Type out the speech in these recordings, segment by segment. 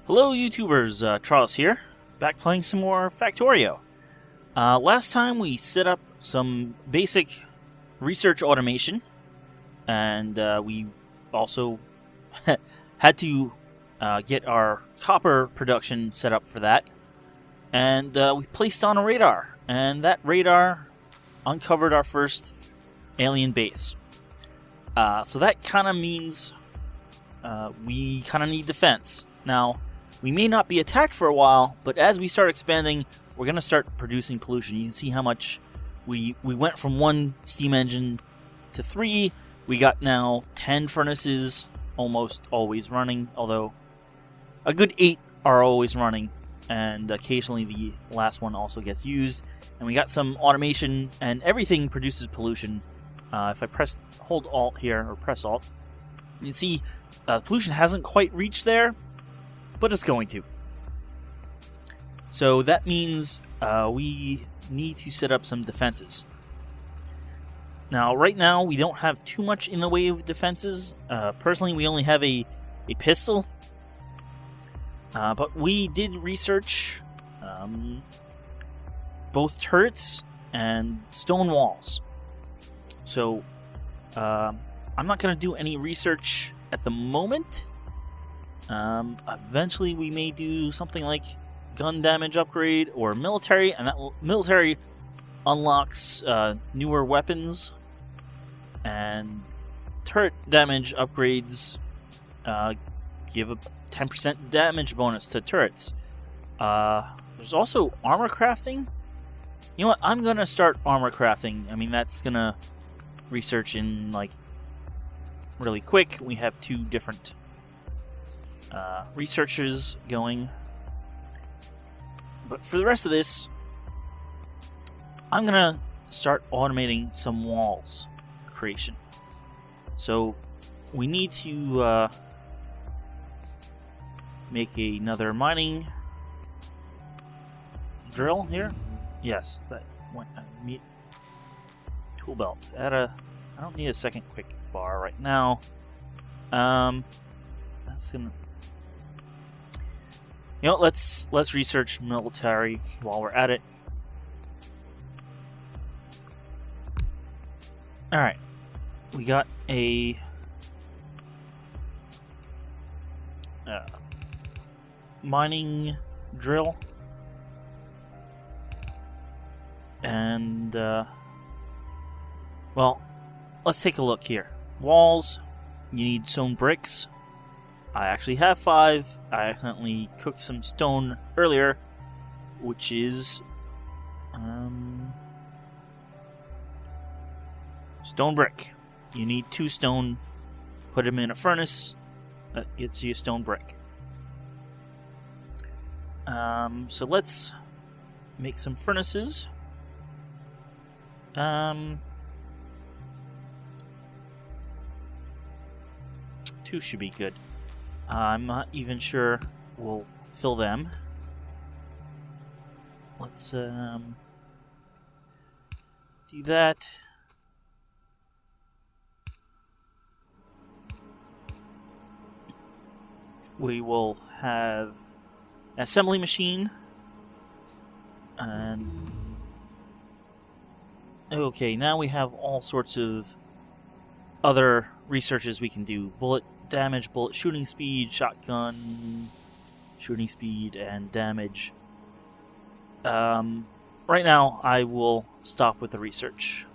Hello YouTubers, Charles here, back playing some more Factorio. Last time we set up some basic research automation, and we also had to get our copper production set up for that. And we placed on a radar, and that radar uncovered our first alien base. So that kind of means we kind of need defense. Now, we may not be attacked for a while, but as we start expanding, we're going to start producing pollution. You can see how much we went from 1 steam engine to 3. We got now 10 furnaces almost always running, although a good 8 are always running, and occasionally the last one also gets used. And we got some automation, and everything produces pollution. If I hold Alt here, or press Alt, you can see pollution hasn't quite reached there, but it's going to. So that means we need to set up some defenses. Now, right now, we don't have too much in the way of defenses. Personally, we only have a pistol. But we did research both turrets and stone walls. So, I'm not going to do any research at the moment. Eventually we may do something like gun damage upgrade or military, and that military unlocks newer weapons, and turret damage upgrades give a 10% damage bonus to turrets. There's also armor crafting. You know what? I'm gonna start armor crafting. I mean, that's gonna research in like really quick. We have 2 different researchers going. But for the rest of this, I'm gonna start automating some walls creation. So we need to make another mining drill here. Yes, that one. Meet tool belt. I don't need a second quick bar right now. That's gonna. You know, let's research military while we're at it. All right, we got a mining drill, and well, let's take a look here. Walls, you need stone bricks. I actually have 5. I accidentally cooked some stone earlier, which is stone brick. You need 2 stone. Put them in a furnace. That gets you a stone brick. So let's make some furnaces. 2 should be good. I'm not even sure we'll fill them. Let's do that. We will have an assembly machine. And okay, now we have all sorts of other researches we can do. Bullet damage, bullet shooting speed, shotgun shooting speed, and damage. Right now, I will stop with the research.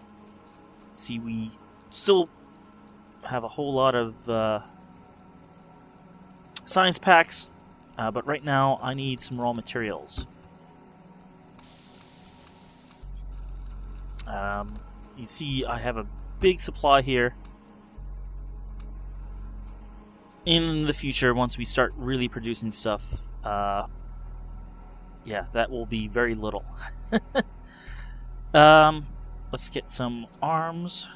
See, we still have a whole lot of science packs, but right now I need some raw materials. You see, I have a big supply here. In the future, once we start really producing stuff, yeah, that will be very little. Let's get some arms.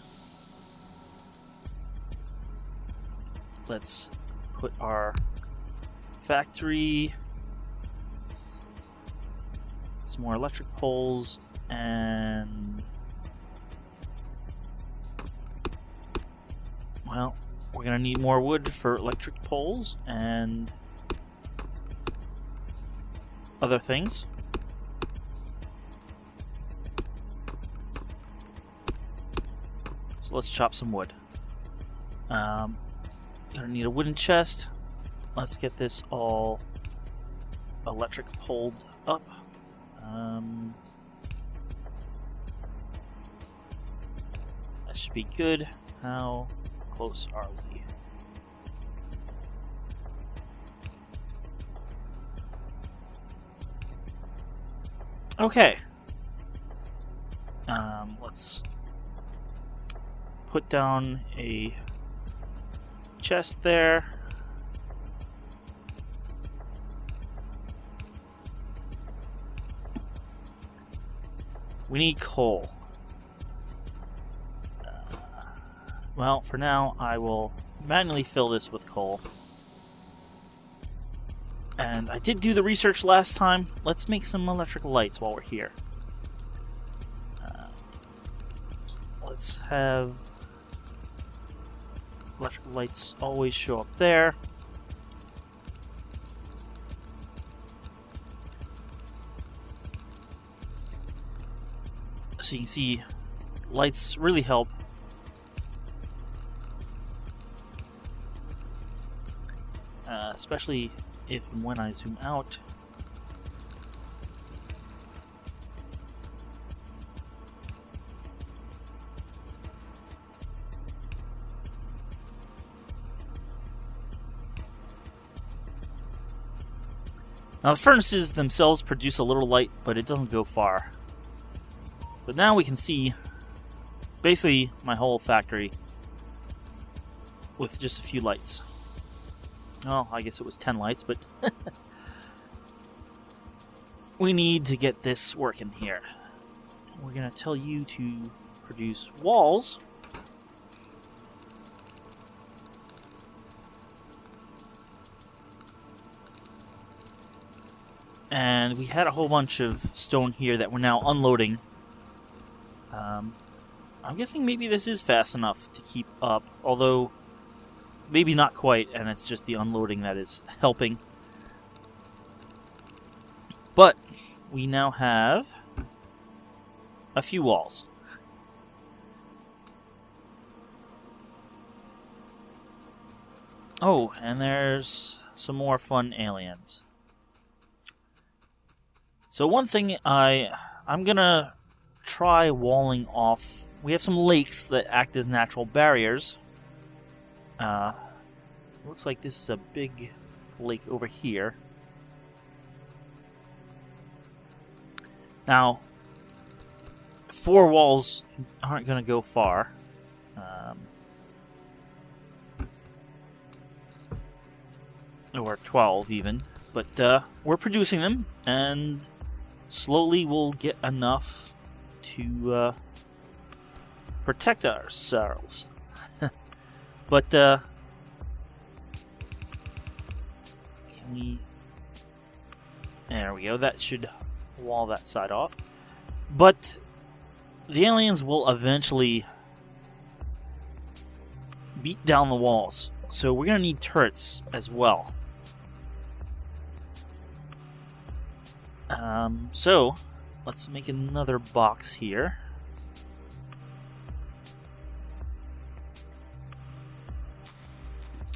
Let's put our factory, some more electric poles, and well, we're gonna need more wood for electric poles, and other things. So let's chop some wood. Gonna need a wooden chest. Let's get this all electric pulled up. That should be good. How close are we? Okay. Let's put down a chest there. We need coal. Well, for now, I will manually fill this with coal. And I did do the research last time. Let's make some electrical lights while we're here. Let's have electrical lights always show up there. So you can see lights really help. Especially if and when I zoom out. Now the furnaces themselves produce a little light, but it doesn't go far. But now we can see basically my whole factory with just a few lights. Well, I guess it was 10 lights, but we need to get this working here. We're going to tell you to produce walls. And we had a whole bunch of stone here that we're now unloading. I'm guessing maybe this is fast enough to keep up, although maybe not quite, and it's just the unloading that is helping. But we now have a few walls. Oh, and there's some more fun aliens. So one thing I'm gonna try walling off. We have some lakes that act as natural barriers. Looks like this is a big lake over here. Now, 4 walls aren't going to go far. Or 12 even. But we're producing them, and slowly we'll get enough to protect ourselves. But can we... There we go. That should wall that side off. But the aliens will eventually beat down the walls. So we're going to need turrets as well. So let's make another box here.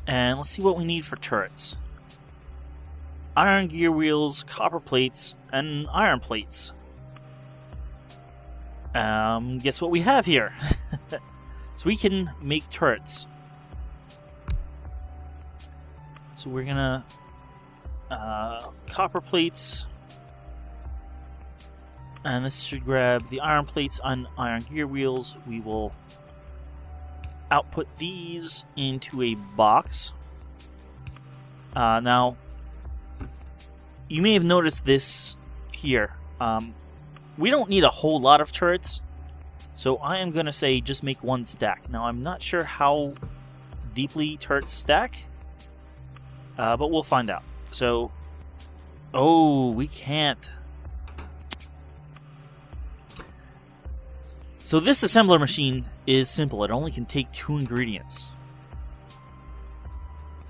And let's see what we need for turrets. Iron gear wheels, copper plates, and iron plates. Guess what we have here? So we can make turrets. So we're gonna copper plates, and this should grab the iron plates on iron gear wheels. We will output these into a box. Now, you may have noticed this here. We don't need a whole lot of turrets, so I am going to say just make 1 stack. Now, I'm not sure how deeply turrets stack, but we'll find out. So, oh, we can't. So this assembler machine is simple. It only can take 2 ingredients.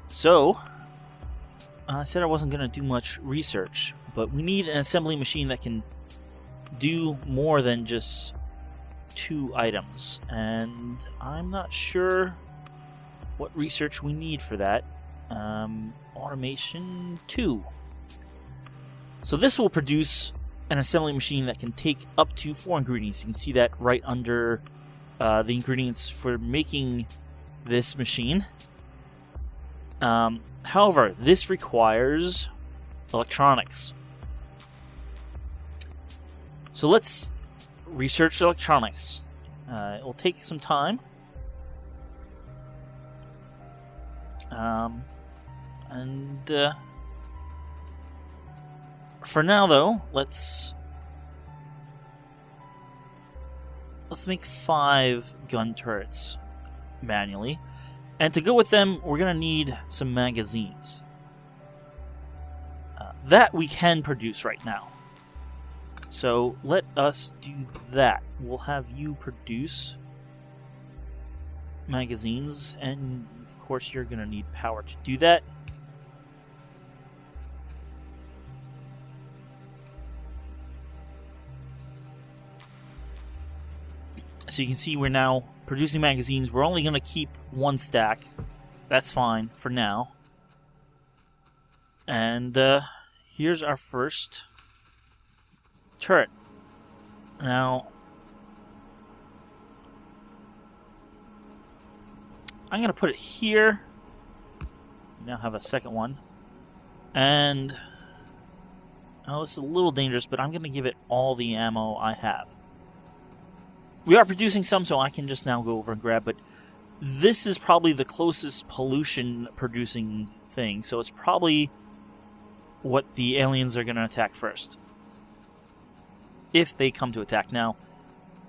So, I said I wasn't going to do much research, but we need an assembly machine that can do more than just 2 items, and I'm not sure what research we need for that. Automation 2. So this will produce an assembly machine that can take up to 4 ingredients. You can see that right under the ingredients for making this machine. However, this requires electronics. So let's research electronics. It will take some time. For now, though, let's make 5 gun turrets manually. And to go with them, we're going to need some magazines. That we can produce right now. So let us do that. We'll have you produce magazines, and of course you're going to need power to do that. So you can see we're now producing magazines. We're only going to keep 1 stack. That's fine for now. And here's our first turret. Now, I'm going to put it here. We now have a second one. And, oh, this is a little dangerous, but I'm going to give it all the ammo I have. We are producing some, so I can just now go over and grab, but this is probably the closest pollution-producing thing, so it's probably what the aliens are going to attack first. If they come to attack. Now,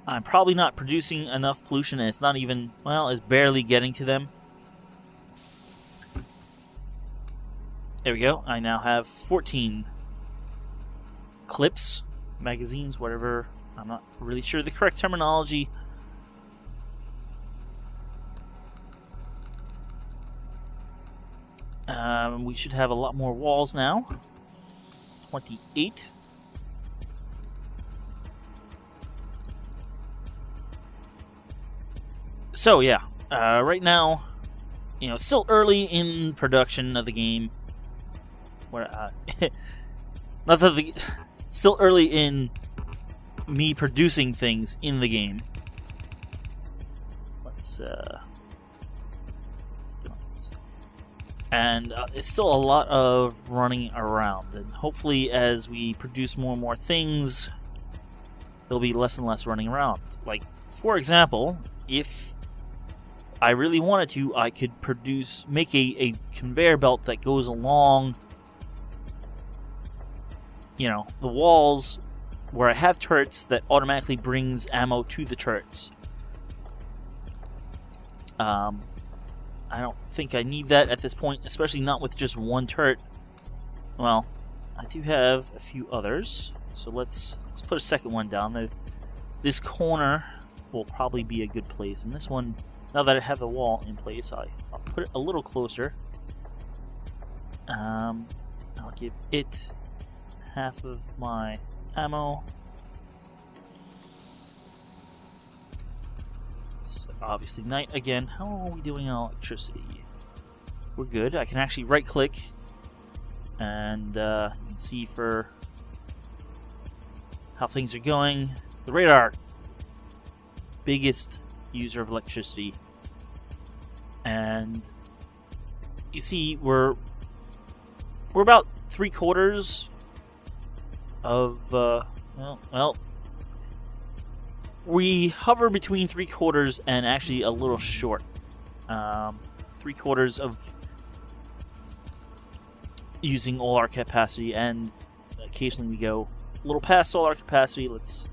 I'm probably not producing enough pollution, and it's not even, well, it's barely getting to them. There we go. I now have 14 clips, magazines, whatever. I'm not really sure the correct terminology. We should have a lot more walls now. 28. So yeah, right now, you know, it's still early in production of the game. Not that still early in me producing things in the game. Let's and it's still a lot of running around, and hopefully as we produce more and more things, there'll be less and less running around. Like, for example, if I really wanted to, I could make a conveyor belt that goes along, you know, the walls where I have turrets that automatically brings ammo to the turrets. I don't think I need that at this point, especially not with just 1 turret. Well, I do have a few others, so let's put a second one down. This corner will probably be a good place, and this one, now that I have the wall in place, I'll put it a little closer. I'll give it half of my ammo. It's obviously night again. How are we doing on electricity? We're good. I can actually right click and you can see for how things are going. The radar, biggest user of electricity, and you see we're about 3/4 of well, we hover between 3/4 and actually a little short. 3/4 of using all our capacity, and occasionally we go a little past all our capacity. Let's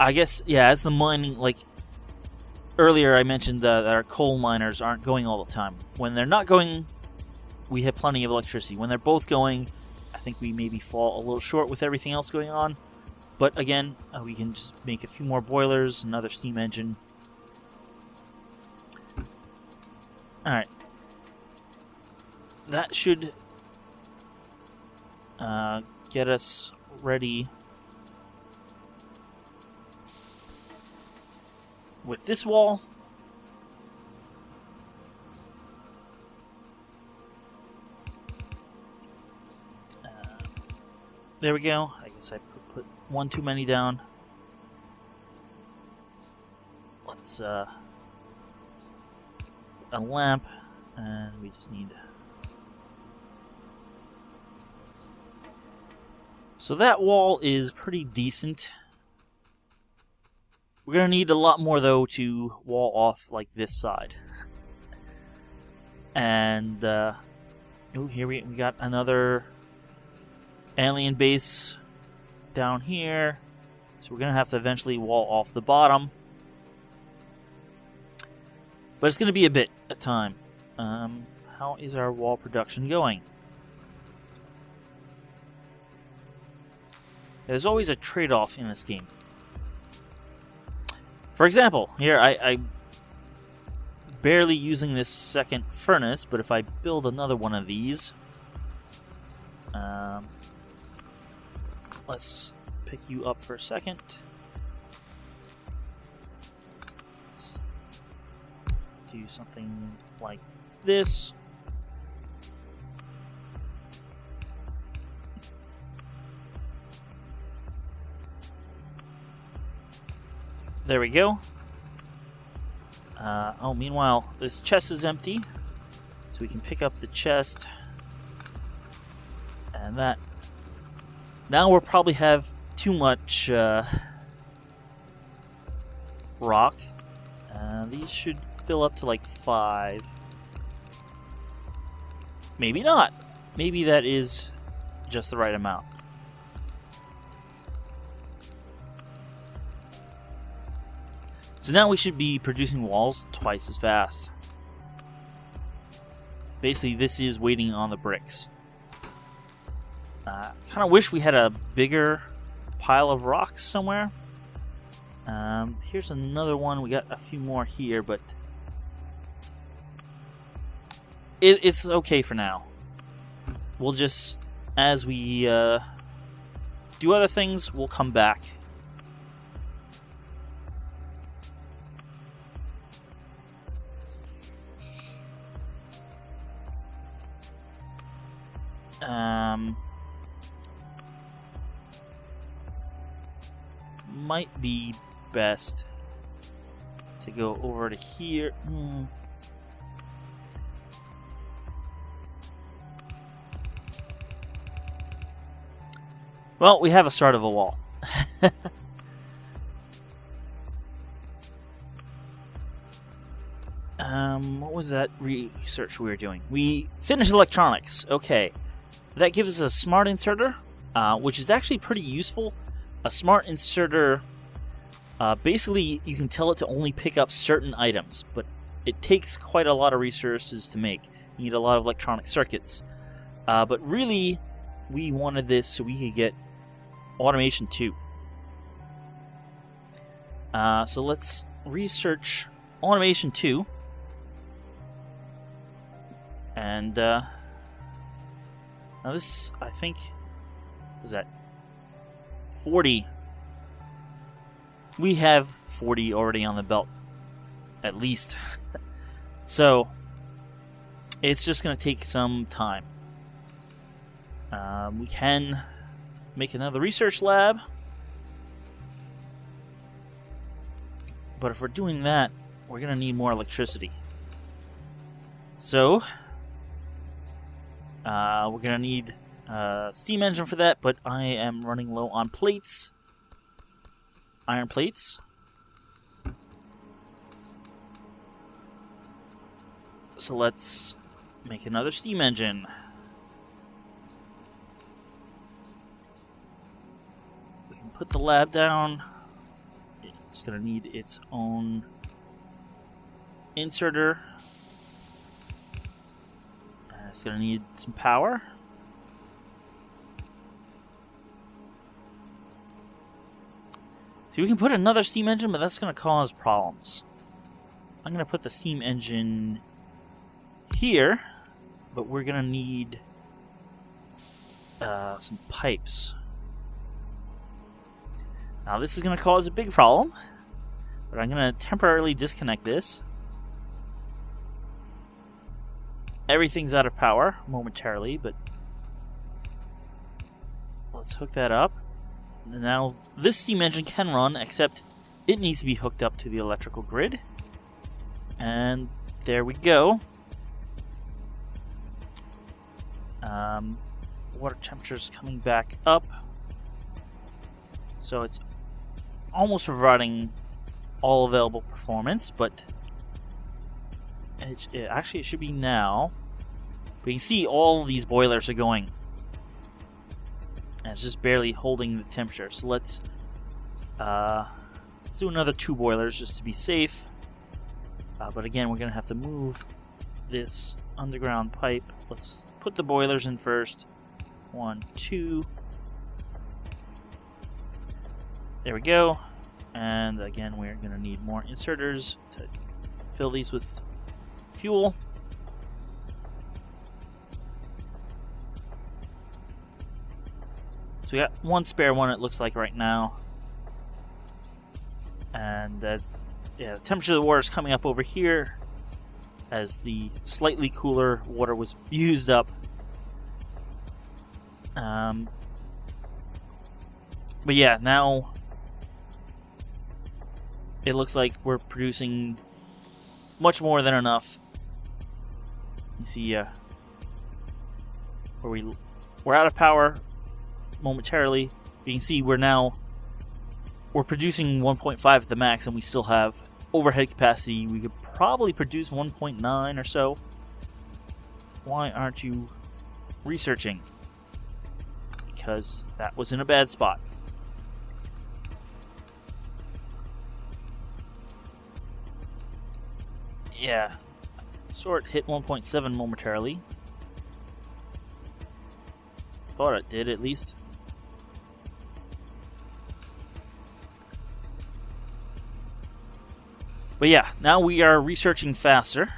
I guess, yeah, as the mining, like earlier I mentioned that our coal miners aren't going all the time. When they're not going, we have plenty of electricity. When they're both going, I think we maybe fall a little short with everything else going on. But again, we can just make a few more boilers, another steam engine. Alright. That should get us ready with this wall. There we go. I guess I put one too many down. Let's a lamp, and we just need. So that wall is pretty decent. We're gonna need a lot more though to wall off like this side. And oh, here we got another alien base down here, so we're gonna have to eventually wall off the bottom, but it's gonna be a bit of time. How is our wall production going? There's always a trade-off in this game. For example, here I'm barely using this second furnace, but if I build another one of these, let's pick you up for a second. Let's do something like this. There we go. Oh, meanwhile, this chest is empty, so we can pick up the chest. And that. Now we'll probably have too much rock. These should fill up to like 5. Maybe not. Maybe that is just the right amount. So now we should be producing walls twice as fast. Basically, this is waiting on the bricks. Kind of wish we had a bigger pile of rocks somewhere. Here's another one. We got a few more here, but it's okay for now. We'll just, as we do other things, we'll come back. Might be best to go over to here. Well, we have a start of a wall. What was that research we were doing? We finished electronics. Okay. That gives us a smart inserter, which is actually pretty useful. A smart inserter, basically you can tell it to only pick up certain items, but it takes quite a lot of resources to make. You need a lot of electronic circuits. But really, we wanted this so we could get automation 2. So let's research automation 2. And now this, I think, was that 40. We have 40 already on the belt, at least. So it's just going to take some time. We can make another research lab, but if we're doing that, we're going to need more electricity. So we're going to need a steam engine for that, but I am running low on plates. Iron plates. So let's make another steam engine. We can put the lab down. It's going to need its own inserter. It's going to need some power. See, we can put another steam engine, but that's going to cause problems. I'm going to put the steam engine here, but we're gonna need some pipes. Now this is gonna cause a big problem, but I'm gonna temporarily disconnect this. Everything's out of power momentarily, but let's hook that up. And now this steam engine can run, except it needs to be hooked up to the electrical grid. And there we go. Water temperature's coming back up. So it's almost providing all available performance, but actually it should be now. But you can see all of these boilers are going. And it's just barely holding the temperature. So let's do another 2 boilers just to be safe. But again, we're going to have to move this underground pipe. Let's put the boilers in first. 1, 2. There we go. And again, we're going to need more inserters to fill these with fuel. So we got 1 spare one, it looks like, right now. And as the temperature of the water is coming up over here, as the slightly cooler water was used up. But yeah, now it looks like we're producing much more than enough. You see, we're out of power momentarily. You can see we're producing 1.5 at the max, and we still have overhead capacity. We could probably produce 1.9 or so. Why aren't you researching? Because that was in a bad spot. Yeah, sort hit 1.7 momentarily. Thought it did, at least. But yeah, now we are researching faster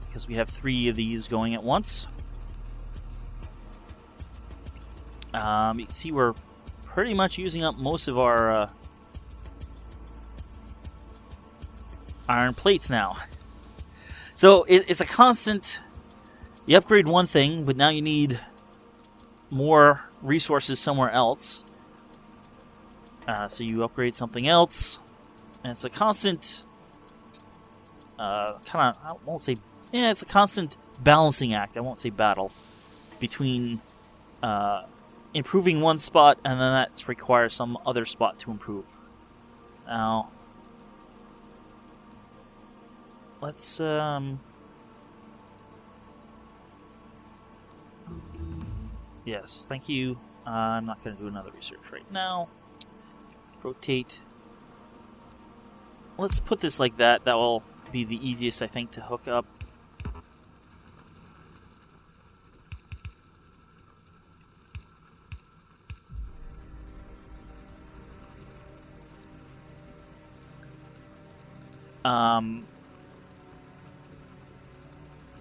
because we have 3 of these going at once. You can see we're pretty much using up most of our iron plates now. So it's a constant. You upgrade one thing, but now you need more resources somewhere else. So you upgrade something else, and it's a constant. It's a constant balancing act. I won't say battle between improving one spot, and then that requires some other spot to improve. Now, let's yes, thank you. I'm not going to do another research right now. Rotate. Let's put this like that. That will be the easiest, I think, to hook up.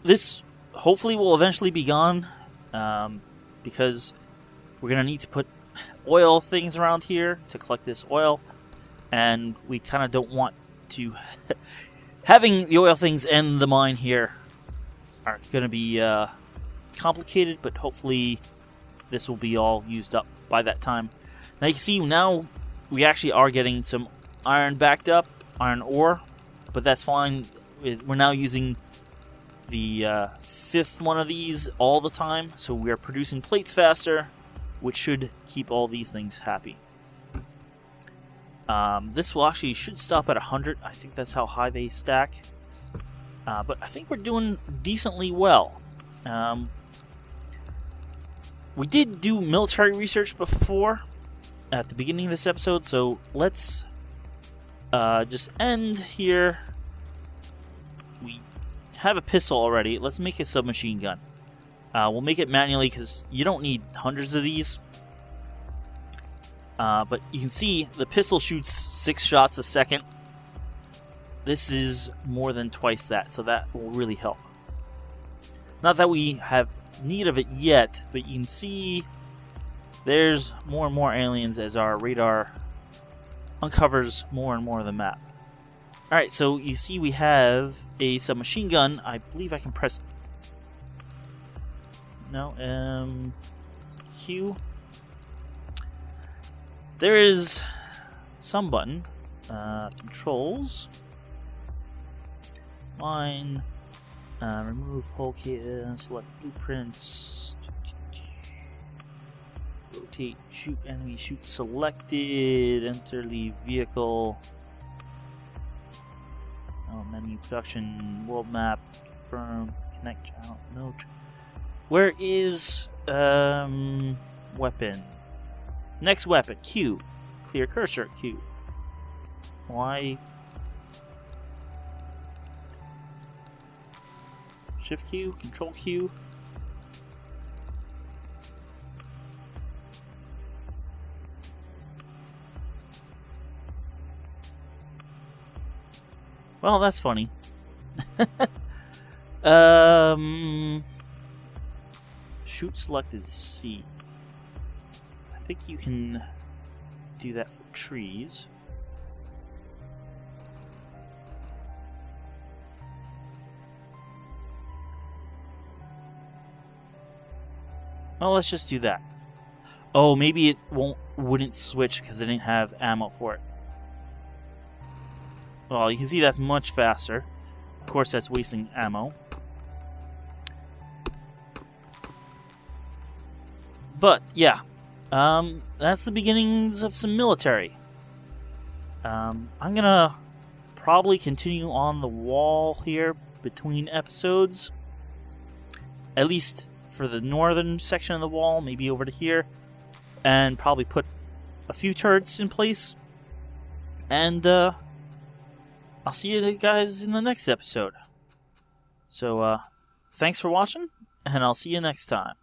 This hopefully will eventually be gone, because we're going to need to put oil things around here to collect this oil, and we kind of don't want to... Having the oil things and the mine here are going to be complicated, but hopefully this will be all used up by that time. Now you can see now we actually are getting some iron backed up, iron ore, but that's fine. We're now using the 5th one of these all the time, so we are producing plates faster, which should keep all these things happy. This will actually should stop at 100. I think that's how high they stack. But I think we're doing decently well. We did do military research before at the beginning of this episode, so let's just end here. We have a pistol already. Let's make a submachine gun. We'll make it manually because you don't need hundreds of these. But you can see the pistol shoots 6 shots a second. This is more than twice that, so that will really help. Not that we have need of it yet, but you can see there's more and more aliens as our radar uncovers more and more of the map. Alright, so you see we have a submachine gun. I believe I can press... No, Q. There is some button. Controls. Line. Remove whole kit. Select blueprints. Rotate. Shoot enemy. Shoot selected. Enter the vehicle. Menu production. World map. Confirm. Connect channel. No. Where is weapon? Next weapon. Q. Clear cursor. Q. Y. Shift Q. Control Q. Well, that's funny. Shoot selected C. I think you can do that for trees. Well, let's just do that. Oh, maybe it wouldn't switch because I didn't have ammo for it. Well, you can see that's much faster. Of course, that's wasting ammo. But, yeah. That's the beginnings of some military. I'm gonna probably continue on the wall here between episodes. At least for the northern section of the wall, maybe over to here. And probably put a few turrets in place. And, I'll see you guys in the next episode. So, thanks for watching, and I'll see you next time.